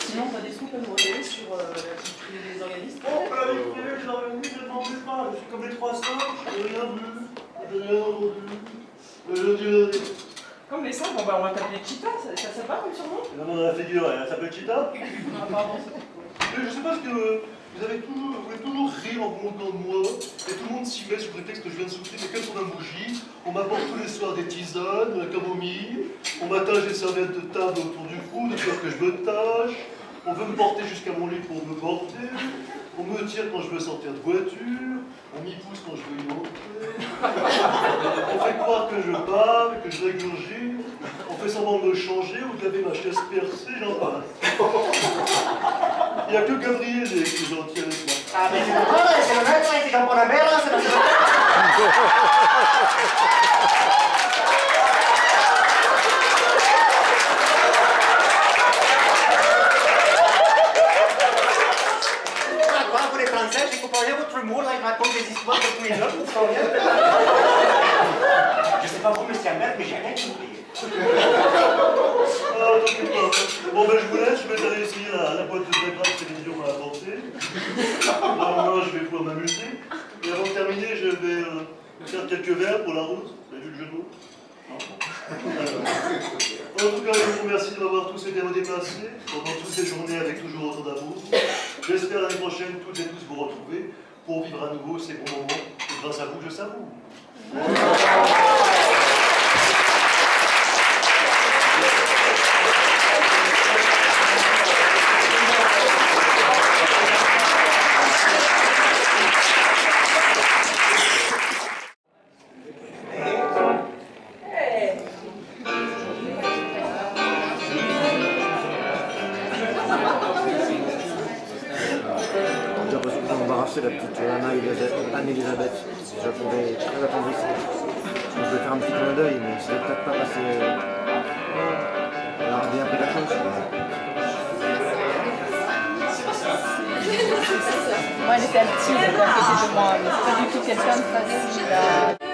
Sinon, t'as des trucs à nous révéler sur les organismes? Oh, les organismes, je n'en veux pas. Je suis comme les 300, je n'ai rien vu. Je n'ai rien entendu. Comme les 5, bon, bah, on va t'appeler Cheetah, ça va comme surnom? Non, dans la figure, elle s'appelle Cheetah. Ah, pardon, Je sais pas ce que vous voulez toujours rire en vous moquant de moi, et tout le monde s'y met sous prétexte que je viens de souffrir des 80 bougies. On m'apporte tous les soirs des tisanes, de la camomille, on m'attache des serviettes de table autour du cou, de peur que je me tâche, on veut me porter jusqu'à mon lit pour me porter, on me tire quand je veux sortir de voiture, on m'y pousse quand je veux y entrer, on fait croire que je parle, que je régurgite, on fait semblant de me changer ou de laver ma chaise percée, j'en passe. Il n'y a que Gabriel qui est gentil avec moi. Ah, mais c'est normal, c'est le maître, c'est comme pour la mère, c'est pas Quoi, pour les Français, j'ai comparé votre humour, là, il raconte des histoires de tous les jours, vous savez. Je sais pas vous, monsieur Albert, mais j'ai rien compris. Ah, t'inquiète pas. Bon, ben je vous laisse, je vais aller essayer la boîte de débat que Céline m'a apportée. Normalement, je vais pouvoir m'amuser. Et avant de terminer, je vais faire quelques vers pour la route. Vous avez vu le jeu de mots? Non. En tout cas, je vous remercie de m'avoir tous été redéplacés pendant toutes ces journées avec toujours autant d'amour. J'espère l'année prochaine toutes et tous vous retrouver pour vivre à nouveau ces bons moments. Et grâce à vous, je savoure. embarrassé la petite Anne-Elisabeth. Je la trouvais très attendrissante. Je vais faire un petit clin d'œil, mais c'est peut-être pas passé. Elle a bien pris la chose. Moi, elle était petite, elle était à côté de moi, mais c'est pas du tout quelqu'un de facile.